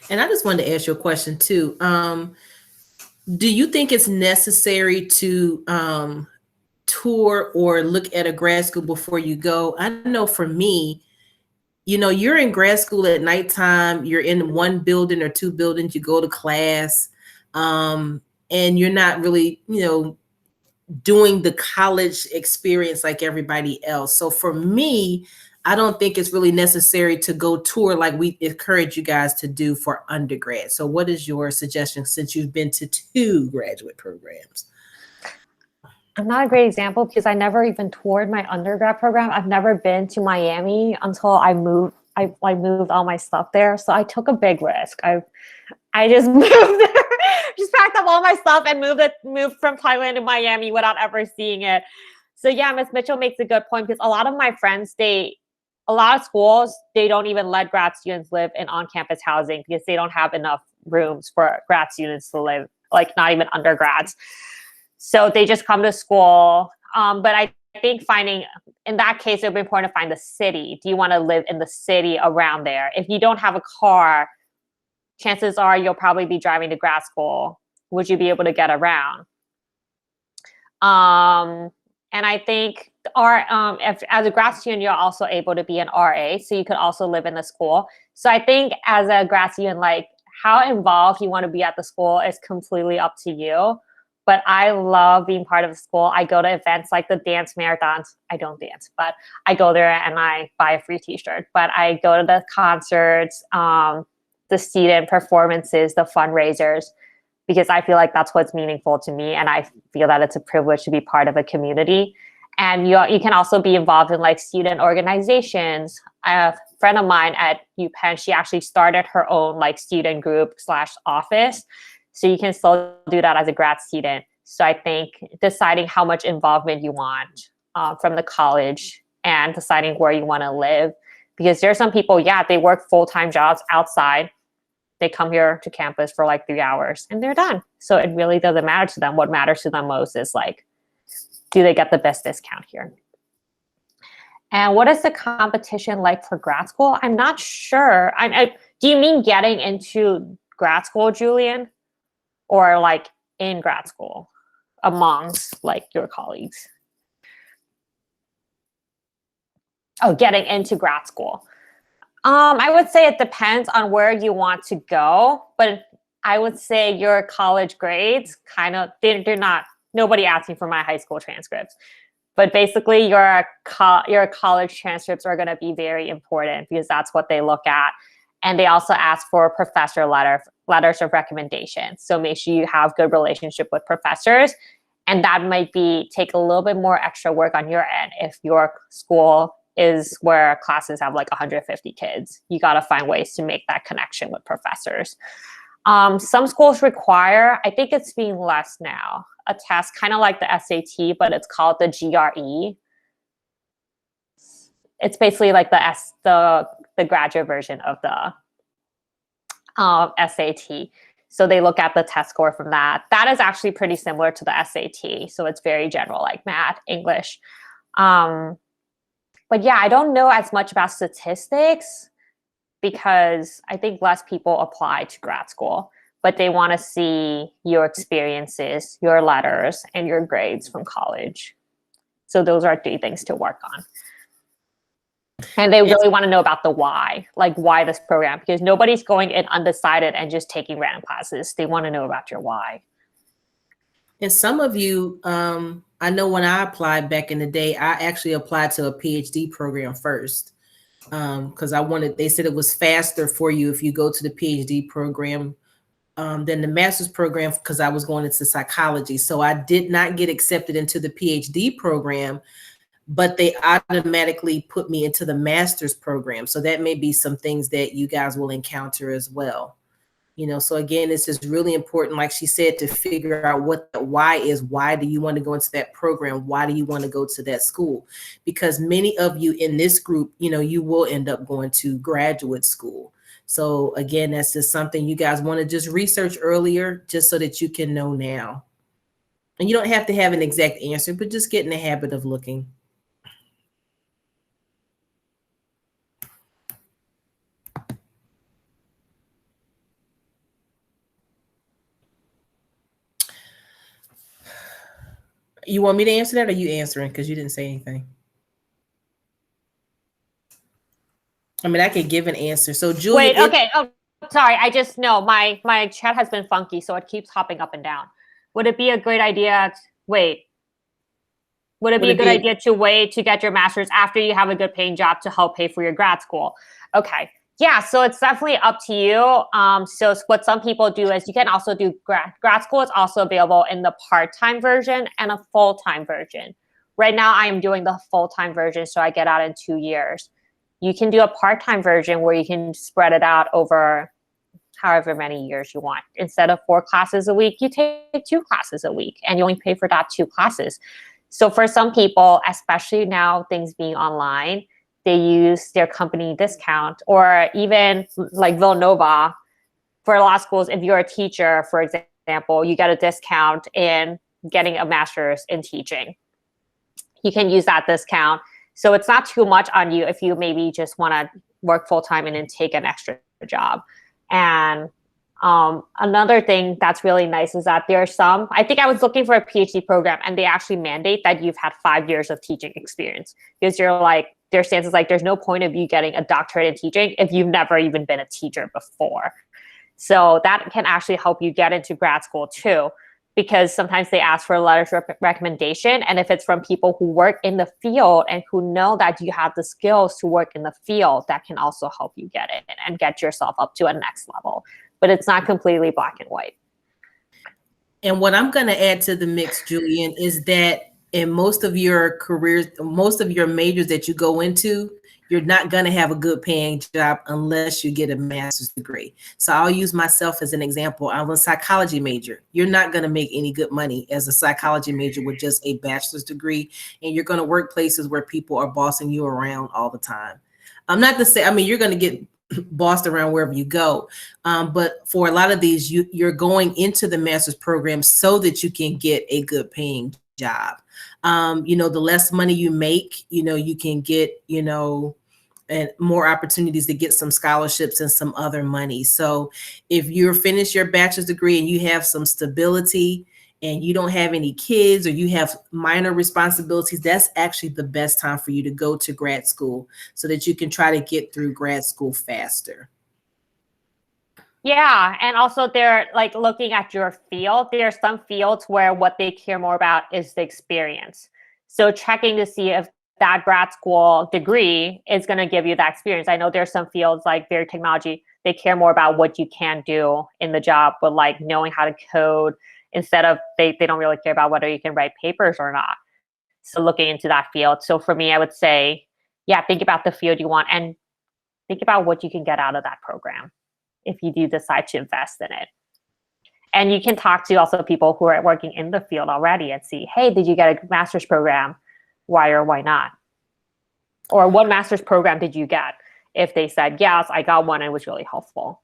And I just wanted to ask you a question too. Do you think it's necessary to tour or look at a grad school before you go? I know for me, you know, you're in grad school at nighttime, you're in one building or two buildings, you go to class, and you're not really, you know, doing the college experience like everybody else. So for me, I don't think it's really necessary to go tour like we encourage you guys to do for undergrad. So what is your suggestion since you've been to 2 graduate programs? I'm not a great example because I never even toured my undergrad program. I've never been to Miami until I moved. I moved all my stuff there. So I took a big risk. I just moved there, just packed up all my stuff and moved from Thailand to Miami without ever seeing it. So yeah, Ms. Mitchell makes a good point because a lot of my friends, a lot of schools, they don't even let grad students live in on-campus housing because they don't have enough rooms for grad students to live, like not even undergrads. So they just come to school. But I think in that case, it would be important to find the city. Do you want to live in the city around there? If you don't have a car, chances are you'll probably be driving to grad school. Would you be able to get around? And I think if as a grad student, you're also able to be an RA, so you could also live in the school. So I think as a grad student, like how involved you want to be at the school is completely up to you. But I love being part of the school. I go to events like the dance marathons. I don't dance, but I go there and I buy a free t-shirt. But I go to the concerts, the student performances, the fundraisers, because I feel like that's what's meaningful to me. And I feel that it's a privilege to be part of a community. And you can also be involved in like student organizations. A friend of mine at UPenn, she actually started her own like student group / office. So you can still do that as a grad student. So I think deciding how much involvement you want from the college and deciding where you want to live. Because there are some people, yeah, they work full-time jobs outside. They come here to campus for like 3 hours and they're done. So it really doesn't matter to them. What matters to them most is like, do they get the best discount here? And what is the competition like for grad school? I'm not sure. Do you mean getting into grad school, Julian? Or like in grad school amongst like your colleagues? Oh, getting into grad school. I would say it depends on where you want to go, but I would say your college grades they're not, nobody asking for my high school transcripts, but basically your college transcripts are going to be very important because that's what they look at. And they also ask for professor letters of recommendation. So make sure you have good relationship with professors. And that might take a little bit more extra work on your end. If your school is where classes have like 150 kids, you got to find ways to make that connection with professors. Some schools require, I think it's being less now, a test kind of like the SAT, but it's called the GRE. It's basically like the graduate version of the SAT. So they look at the test score from that. That is actually pretty similar to the SAT. So it's very general, like math, English. But yeah, I don't know as much about statistics because I think less people apply to grad school, but they want to see your experiences, your letters, and your grades from college. So those are 3 things to work on. And they really want to know about the why, like why this program, because nobody's going in undecided and just taking random classes. They want to know about your why. And some of you, I know when I applied back in the day, I actually applied to a PhD program first because they said it was faster for you if you go to the PhD program than the master's program because I was going into psychology. So I did not get accepted into the PhD program, but they automatically put me into the master's program. So that may be some things that you guys will encounter as well. So again, it's just really important, like she said, to figure out what the why is. Why do you want to go into that program? Why do you want to go to that school? Because many of you in this group, you will end up going to graduate school. So again, that's just something you guys want to just research earlier, just so that you can know now. And you don't have to have an exact answer, but just get in the habit of looking. You want me to answer that, or are you answering? Because you didn't say anything. I mean, I could give an answer. So Julia. Wait, okay. Oh, sorry. I just know my chat has been funky, so it keeps hopping up and down. Would it be a great idea? Would it be a good idea to wait to get your master's after you have a good paying job to help pay for your grad school? Okay. Yeah, so it's definitely up to you. So what some people do is you can also do grad school is also available in the part-time version and a full-time version. Right now, I am doing the full-time version, so I get out in 2 years. You can do a part-time version where you can spread it out over however many years you want. Instead of 4 classes a week, you take 2 classes a week, and you only pay for that 2 classes. So for some people, especially now things being online, they use their company discount, or even like Villanova for law schools. If you're a teacher, for example, you get a discount in getting a master's in teaching. You can use that discount. So it's not too much on you if you maybe just want to work full time and then take an extra job. And another thing that's really nice is that there are some, I think I was looking for a PhD program and they actually mandate that you've had 5 years of teaching experience, because you're like, their stance is like, there's no point of you getting a doctorate in teaching if you've never even been a teacher before. So that can actually help you get into grad school too, because sometimes they ask for letters of recommendation. And if it's from people who work in the field and who know that you have the skills to work in the field, that can also help you get it and get yourself up to a next level. But it's not completely black and white. And what I'm going to add to the mix, Julian, is that in most of your careers, most of your majors that you go into, you're not going to have a good paying job unless you get a master's degree. So I'll use myself as an example. I'm a psychology major. You're not going to make any good money as a psychology major with just a bachelor's degree. And you're going to work places where people are bossing you around all the time. I'm not to say, I mean, you're going to get bossed around wherever you go. But for a lot of these, you're going into the master's program so that you can get a good paying job. The less money you make, you can get, and more opportunities to get some scholarships and some other money. So if you're finished your bachelor's degree and you have some stability and you don't have any kids or you have minor responsibilities, that's actually the best time for you to go to grad school so that you can try to get through grad school faster. Yeah, and also they're like looking at your field. There are some fields where what they care more about is the experience. So checking to see if that grad school degree is going to give you that experience. I know there's some fields like very technology, they care more about what you can do in the job, but like knowing how to code instead of they don't really care about whether you can write papers or not. So looking into that field. So for me, I would say, yeah, think about the field you want and think about what you can get out of that program if you do decide to invest in it. And you can talk to also people who are working in the field already and see, hey, did you get a master's program? Why or why not? Or what master's program did you get? If they said, yes, I got one and it was really helpful.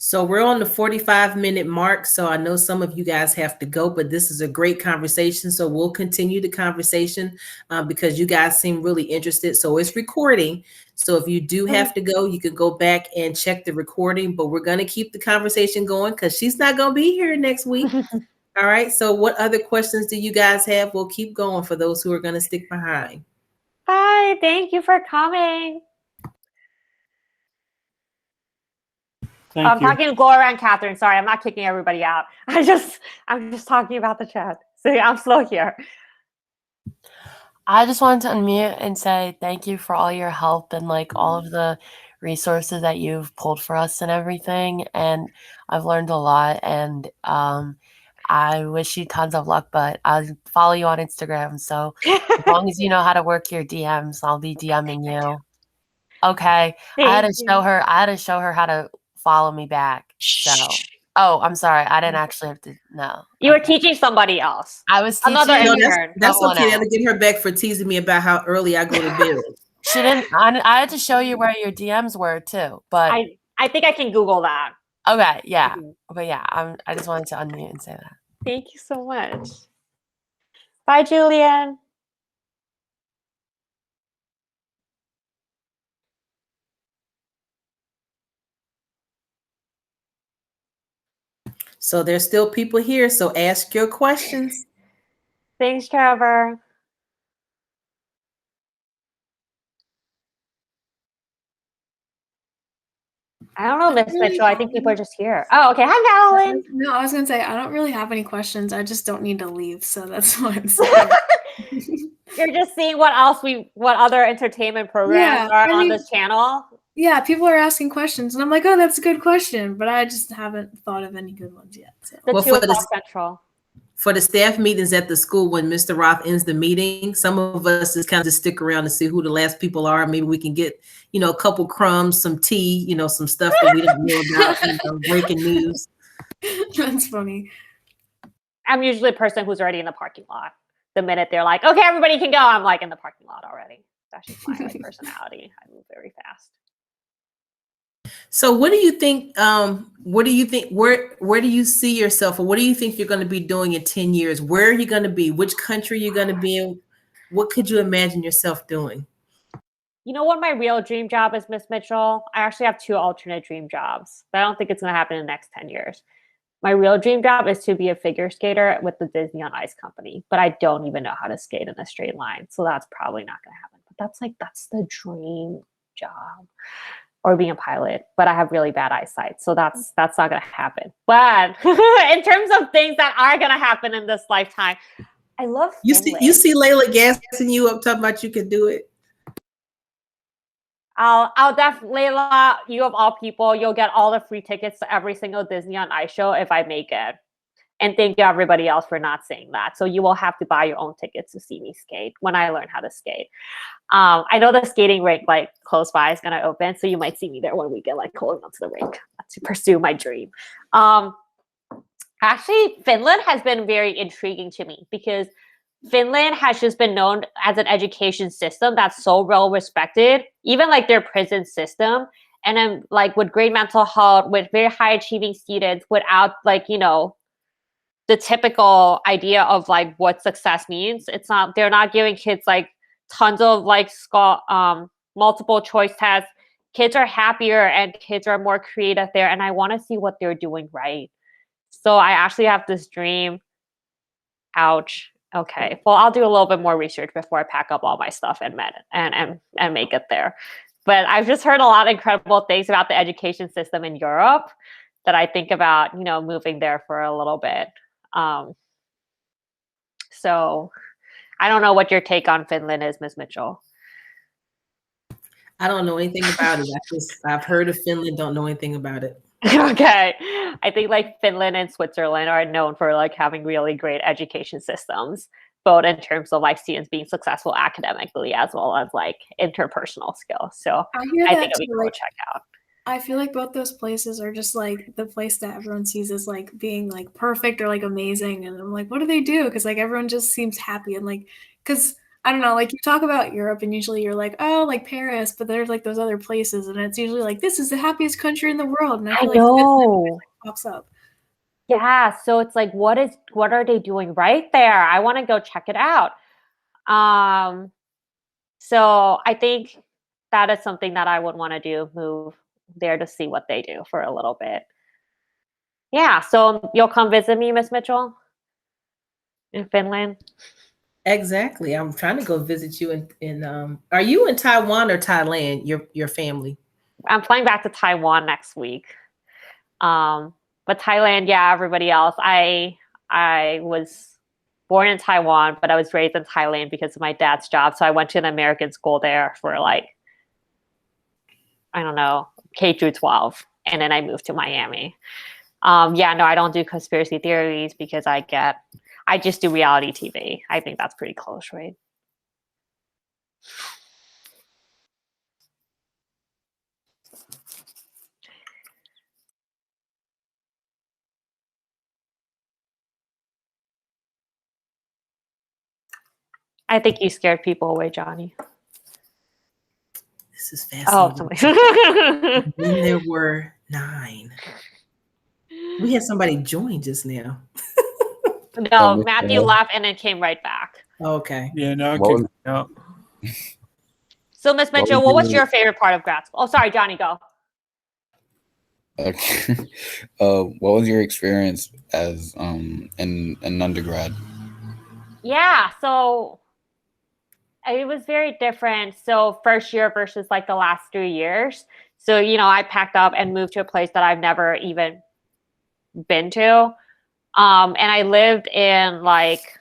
So we're on the 45-minute mark. So I know some of you guys have to go, but this is a great conversation. So we'll continue the conversation because you guys seem really interested. So it's recording. So if you do have to go, you can go back and check the recording, but we're going to keep the conversation going because she's not going to be here next week. All right. So what other questions do you guys have? We'll keep going for those who are going to stick behind. Hi, thank you for coming. I'm talking to Gloria and Catherine. Sorry, I'm not kicking everybody out. I'm just talking about the chat. So yeah, I'm slow here. I just wanted to unmute and say thank you for all your help and like all of the resources that you've pulled for us and everything. And I've learned a lot, and I wish you tons of luck, but I'll follow you on Instagram. So as long as you know how to work your DMs, I'll be DMing you. Okay. I had to show her how to follow me back. So I'm sorry. I didn't actually have to. No. You were teaching somebody else. I was teaching another intern. That's okay. That'll get her back for teasing me about how early I go to bed. She didn't. I had to show you where your DMs were too. But I think I can Google that. Okay. Yeah. But yeah, I just wanted to unmute and say that. Thank you so much. Bye, Julian. So there's still people here. So ask your questions. Thanks, Trevor. I don't know, Miss Mitchell. I think people are just here. Oh, okay. Hi, Madeline. No, I was going to say, I don't really have any questions. I just don't need to leave. So that's why You're just seeing what other entertainment programs are on this channel. Yeah, people are asking questions, and I'm like, oh, that's a good question, but I just haven't thought of any good ones yet. So. For the staff meetings at the school, when Mr. Roth ends the meeting, some of us just kind of just stick around to see who the last people are. Maybe we can get, a couple crumbs, some tea, some stuff that we don't know about, breaking news. That's funny. I'm usually a person who's already in the parking lot. The minute they're like, okay, everybody can go, I'm like in the parking lot already. That's just my personality. I move very fast. So what do you think, where do you see yourself, or what do you think you're going to be doing in 10 years? Where are you going to be? Which country are you going to be in? What could you imagine yourself doing? You know what my real dream job is, Miss Mitchell? I actually have 2 alternate dream jobs, but I don't think it's going to happen in the next 10 years. My real dream job is to be a figure skater with the Disney on Ice company, but I don't even know how to skate in a straight line. So that's probably not going to happen. But that's the dream job. Or being a pilot, but I have really bad eyesight, so that's not gonna happen. But in terms of things that are gonna happen in this lifetime, I love Finland. You see Layla gassing you up, talking about you can do it. I'll definitely, Layla, you of all people, you'll get all the free tickets to every single Disney on Ice show if I make it. And thank you everybody else for not saying that. So you will have to buy your own tickets to see me skate when I learn how to skate. I know the skating rink close by is gonna open, so you might see me there when we get going onto the rink to pursue my dream. Actually, Finland has been very intriguing to me because Finland has just been known as an education system that's so well respected, even their prison system. And then with great mental health, with very high achieving students, without the typical idea of what success means. They're not giving kids tons of multiple choice tests. Kids are happier and kids are more creative there. And I want to see what they're doing right. So I actually have this dream. Ouch. Okay. Well, I'll do a little bit more research before I pack up all my stuff and make it there. But I've just heard a lot of incredible things about the education system in Europe that I think about, moving there for a little bit. So I don't know what your take on Finland is, Ms. Mitchell. I don't know anything about it. I've heard of Finland, don't know anything about it. Okay. I think Finland and Switzerland are known for having really great education systems, both in terms of students being successful academically as well as interpersonal skills. So I think it'll be cool to check out. I feel like both those places are just like the place that everyone sees as like being like perfect or like amazing. And I'm like, what do they do? Because like everyone just seems happy and like, because I don't know, like you talk about Europe and usually you're like, oh, like Paris, but there's like those other places and it's usually like, this is the happiest country in the world. And I I feel like know. it pops up. Yeah, so it's like, what are they doing right there? I want to go check it out. So I think that is something that I would want to do, move there to see what they do for a little bit. Yeah, so you'll come visit me, Miss Mitchell, in Finland? Exactly. I'm trying to go visit you in are you in Taiwan or Thailand, your family? I'm flying back to Taiwan next week. But Thailand, yeah, everybody else. I was born in Taiwan, but I was raised in Thailand because of my dad's job. So I went to an American school there for like, I don't know, K through 12. And then I moved to Miami. Yeah, no, I don't do conspiracy theories because I just do reality TV. I think that's pretty close, right? I think you scared people away, Johnny. This is Oh, fascinating. somebody. Then there were 9. We had somebody join just now. No, Matthew left and then came right back. Okay. Yeah, no, What no. So, Miss Mitchell, what was your favorite part of grad school? Oh, sorry, Johnny, go. Okay. What was your experience as in undergrad? Yeah, so it was very different. So first year versus like the last 3 years. So, I packed up and moved to a place that I've never even been to. And I lived in like,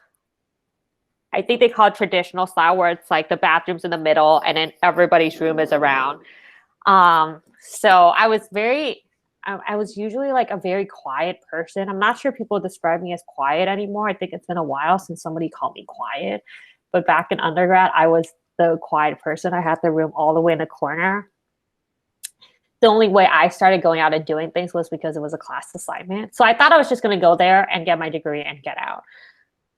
I think they call it traditional style, where it's like the bathroom's in the middle and then everybody's room is around. So I was usually like a very quiet person. I'm not sure people describe me as quiet anymore. I think it's been a while since somebody called me quiet. But back in undergrad, I was the quiet person. I had the room all the way in the corner. The only way I started going out and doing things was because it was a class assignment. So I thought I was just going to go there and get my degree and get out.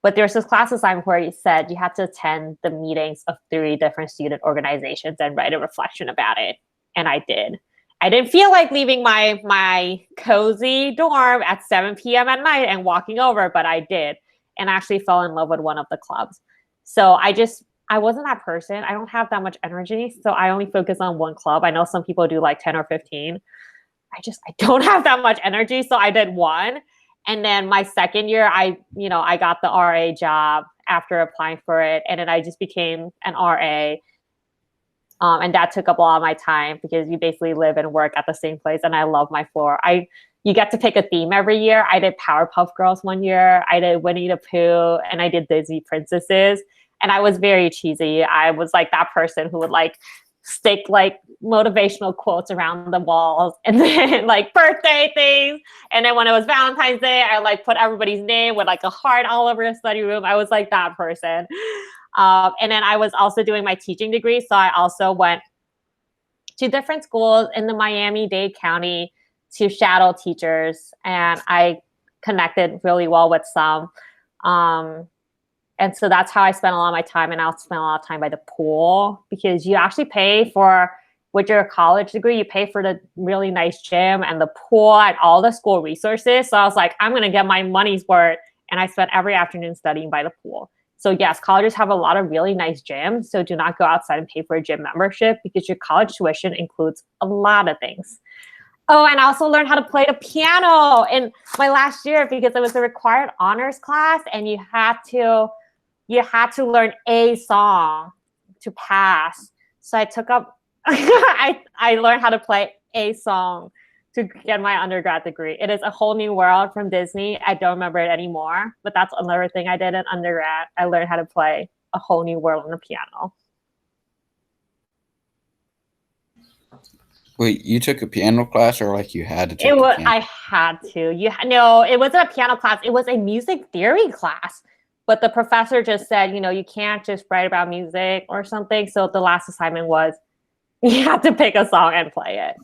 But there's this class assignment where it said you had to attend the meetings of 3 different student organizations and write a reflection about it. And I did. I didn't feel like leaving my cozy dorm at 7 p.m. at night and walking over, but I did. And I actually fell in love with one of the clubs. So I wasn't that person. I don't have that much energy. So I only focus on one club. I know some people do like 10 or 15. I don't have that much energy. So I did one. And then my second year, I got the RA job after applying for it. And then I just became an RA. And that took up a lot of my time because you basically live and work at the same place. And I love my floor. You get to pick a theme every year. I did Powerpuff Girls one year. I did Winnie the Pooh, and I did Disney princesses. And I was very cheesy. I was like that person who would like stick like motivational quotes around the walls and then like birthday things. And then when it was Valentine's Day, I like put everybody's name with like a heart all over the study room. I was like that person. And then I was also doing my teaching degree. So I also went to different schools in the Miami-Dade County to shadow teachers. And I connected really well with some. And so that's how I spent a lot of my time. And I'll spend a lot of time by the pool because you actually pay for, with your college degree, you pay for the really nice gym and the pool and all the school resources. So I was like, I'm going to get my money's worth. And I spent every afternoon studying by the pool. So yes, colleges have a lot of really nice gyms. So do not go outside and pay for a gym membership because your college tuition includes a lot of things. Oh, and I also learned how to play the piano in my last year because it was a required honors class and you had to learn a song to pass. So I took up, I learned how to play a song to get my undergrad degree. It is a whole new world from Disney. I don't remember it anymore, but that's another thing I did in undergrad. I learned how to play a whole new world on the piano. Wait, you took a piano class or like you had to take a piano? I had to. No, it wasn't a piano class. It was a music theory class. But the professor just said, you can't just write about music or something. So the last assignment was you have to pick a song and play it.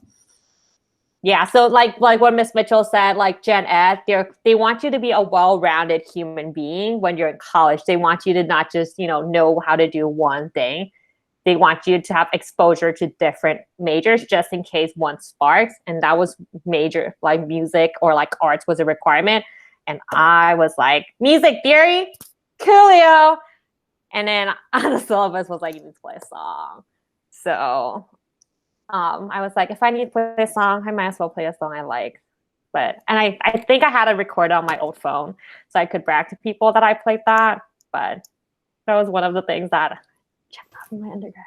Yeah, so like what Miss Mitchell said, like Gen Ed, they want you to be a well-rounded human being when you're in college. They want you to not just, know how to do one thing. They want you to have exposure to different majors just in case one sparks. And that was major, like music or like arts was a requirement. And I was like, music theory, coolio. And then on the syllabus was like, you need to play a song. So I was like, if I need to play a song, I might as well play a song I like. And I think I had a recorder on my old phone so I could brag to people that I played that. But that was one of the things that I checked off in my undergrad.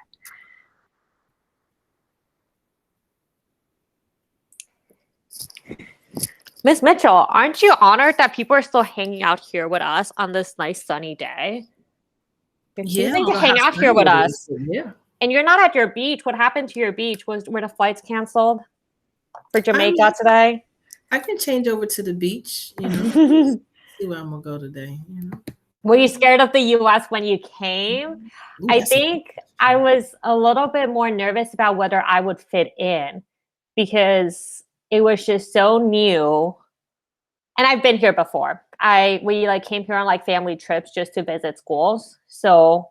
Miss Mitchell, aren't you honored that people are still hanging out here with us on this nice sunny day? You're choosing to hang out here with us. Yeah. And you're not at your beach. What happened to your beach? Were the flights canceled for Jamaica today? I can change over to the beach, see where I'm gonna go today. Were you scared of the US when you came? Ooh, I think I was a little bit more nervous about whether I would fit in because it was just so new. And I've been here before. We came here on family trips just to visit schools. So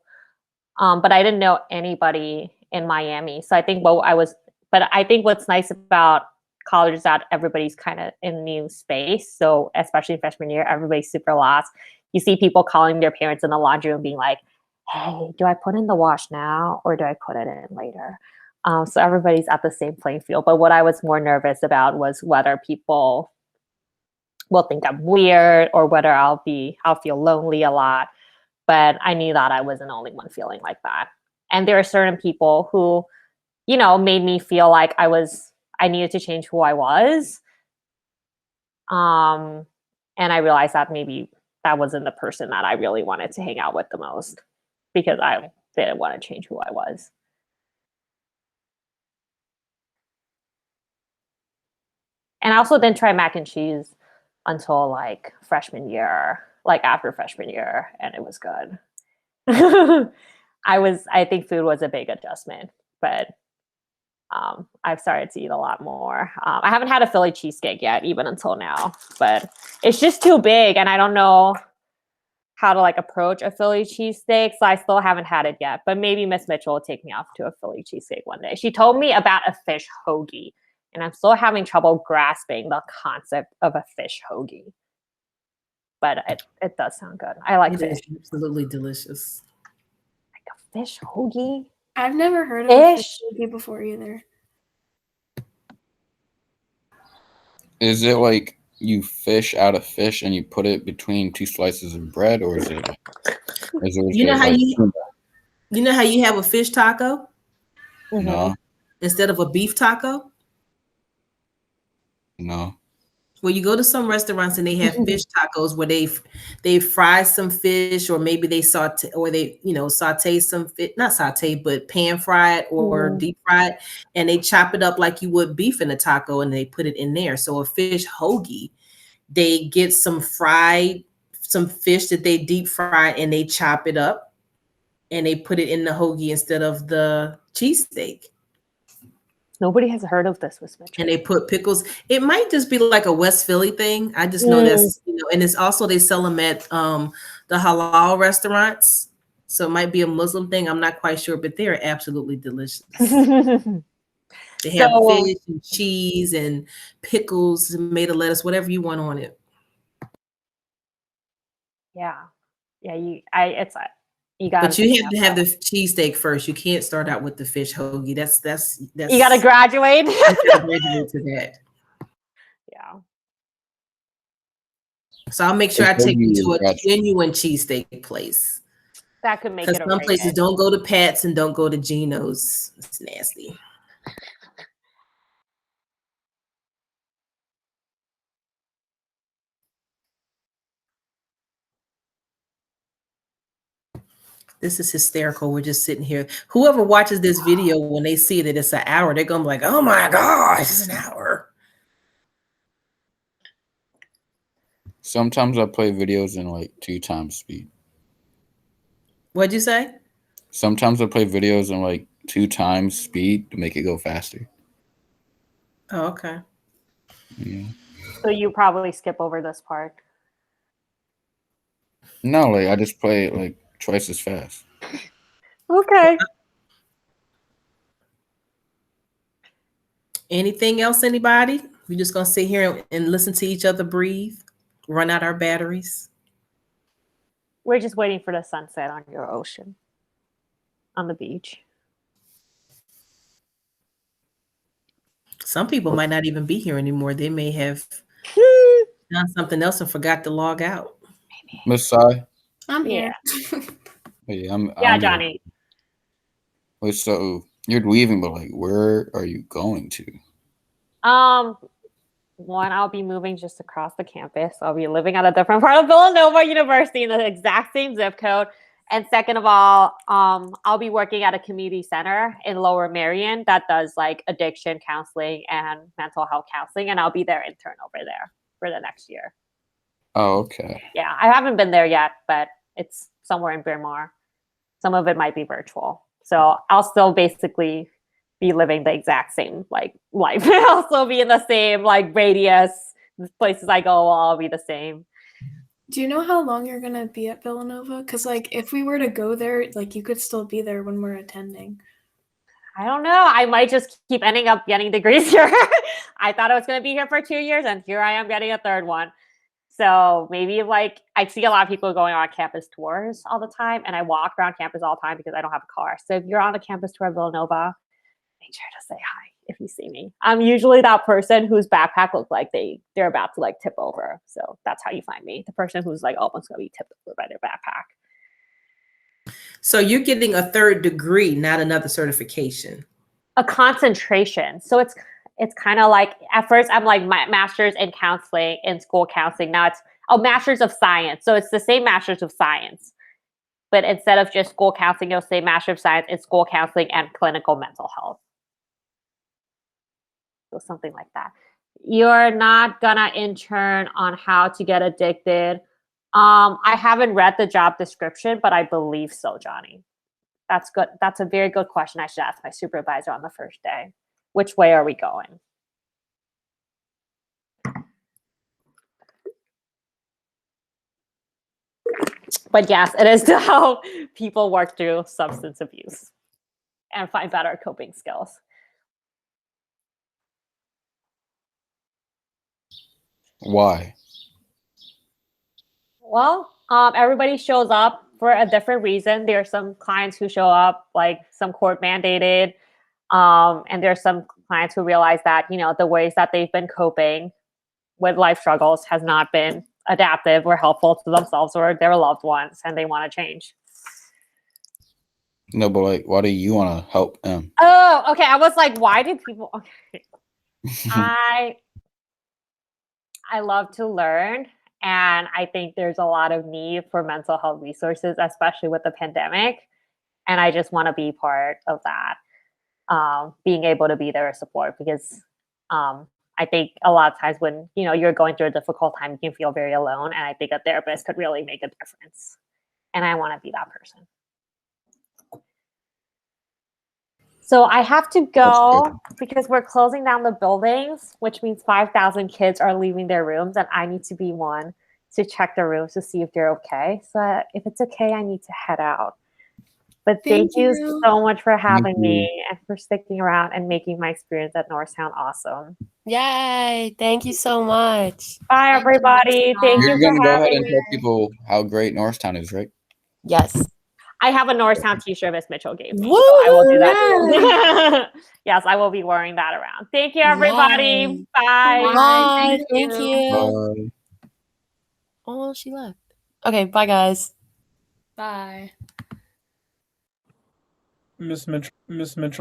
but I didn't know anybody in Miami. So I think I think what's nice about college is that everybody's kind of in new space. So especially freshman year, everybody's super lost. You see people calling their parents in the laundry room being like, hey, do I put in the wash now or do I put it in later? So everybody's at the same playing field. But what I was more nervous about was whether people will think I'm weird or whether I'll feel lonely a lot. But I knew that I wasn't the only one feeling like that. And there are certain people who, made me feel like I needed to change who I was. And I realized that maybe that wasn't the person that I really wanted to hang out with the most because I didn't want to change who I was. And I also didn't try mac and cheese until freshman year, after freshman year, and it was good. I think food was a big adjustment, but I've started to eat a lot more. I haven't had a Philly cheesesteak yet, even until now, but it's just too big, and I don't know how to approach a Philly cheesesteak, so I still haven't had it yet. But maybe Miss Mitchell will take me off to a Philly cheesesteak one day. She told me about a fish hoagie, and I'm still having trouble grasping the concept of a fish hoagie. But it does sound good. I like fish. It is absolutely delicious. Like a fish hoagie? I've never heard of a fish hoagie before either. Is it like you fish out a fish and you put it between two slices of bread, or is it? You know how you have a fish taco? No. Instead of a beef taco? No. Well, you go to some restaurants and they have fish tacos where they fry some fish, or maybe they saute some fish, not saute, but pan fry it or deep fry it, and they chop it up like you would beef in a taco and they put it in there. So a fish hoagie, they get some fish that they deep fry and they chop it up and they put it in the hoagie instead of the cheesesteak. Nobody has heard of this with Mitchell. And they put pickles. It might just be like a West Philly thing. I just know that's, and it's also, they sell them at the halal restaurants. So it might be a Muslim thing. I'm not quite sure, but they're absolutely delicious. They have fish and cheese and pickles, tomato lettuce, whatever you want on it. Yeah. Yeah. You got. But you have to have the cheesesteak first. You can't start out with the fish hoagie. That's. You got to graduate. You gotta graduate to that. Yeah. So I'll make sure I take you to a genuine cheesesteak place. That could make it. Because some places don't go to Pat's and don't go to Geno's. It's nasty. This is hysterical. We're just sitting here. Whoever watches this video, when they see that it's an hour, they're going to be like, oh my gosh, it's an hour. Sometimes I play videos in 2x speed. What'd you say? Sometimes I play videos in 2x speed to make it go faster. Oh, okay. Yeah. So you probably skip over this part. No, like I just play it like twice as fast. Okay. Anything else, anybody? We're just gonna sit here and listen to each other breathe, run out our batteries. We're just waiting for the sunset on your ocean, on the beach. Some people might not even be here anymore. They may have done something else and forgot to log out. Miss Sai? I'm here. Yeah, Yeah, I'm Johnny. Wait, so you're leaving, but like, where are you going to? One, I'll be moving just across the campus. I'll be living at a different part of Villanova University in the exact same zip code. And second of all, I'll be working at a community center in Lower Merion that does like addiction counseling and mental health counseling. And I'll be their intern over there for the next year. Oh, okay. Yeah, I haven't been there yet, but it's somewhere in Bryn Some of it might be virtual. So I'll still basically be living the exact same like life. I'll still be in the same like radius. The places I go will all be the same. Do you know how long you're gonna be at Villanova? Because like if we were to go there, like you could still be there when we're attending. I don't know. I might just keep ending up getting degrees here. I thought I was going to be here for 2 years, and here I am getting a third one. So maybe like I see a lot of people going on campus tours all the time, and I walk around campus all the time because I don't have a car. So if you're on a campus tour at Villanova, make sure to say hi if you see me. I'm usually that person whose backpack looks like they're about to like tip over. So that's how you find me. The person who's like almost going to be tipped over by their backpack. So you're getting a third degree, not another certification. A concentration. So it's kind of like at first I'm like my master's in counseling, in school counseling. Now it's a master's of science. So it's the same master's of science. But instead of just school counseling, you'll say master of science in school counseling and clinical mental health. So something like that. You're not gonna intern on how to get addicted. I haven't read the job description, but I believe so, Johnny. That's good. That's a very good question. I should ask my supervisor on the first day. Which way are we going? But yes, it is to help people work through substance abuse and find better coping skills. Why? Well, everybody shows up for a different reason. There are some clients who show up like some court mandated, and there are some clients who realize that, you know, the ways that they've been coping with life struggles has not been adaptive or helpful to themselves or their loved ones, and they want to change. No, but like, why do you want to help them? Oh, okay. I was like, why do people? Okay. I love to learn, and I think there's a lot of need for mental health resources, especially with the pandemic. And I just want to be part of that, being able to be there to support, because I think a lot of times when, you know, you're going through a difficult time, you can feel very alone. And I think a therapist could really make a difference. And I want to be that person. So I have to go because we're closing down the buildings, which means 5,000 kids are leaving their rooms, and I need to be one to check their rooms to see if they're okay. So if it's okay, I need to head out. But thank you so much for having me and for sticking around and making my experience at Norristown awesome. Yay! Thank you so much. Bye, everybody. Thank you You're for gonna go ahead having and me. tell people how great Norristown is, right? Yes. I have a Norristown t-shirt Miss Mitchell gave me. Woo! So I will do that. Yes, I will be wearing that around. Thank you, everybody. Yay. Bye. Bye. Thank you. Bye. Oh, she left. Okay, bye, guys. Bye. Miss Mitchell.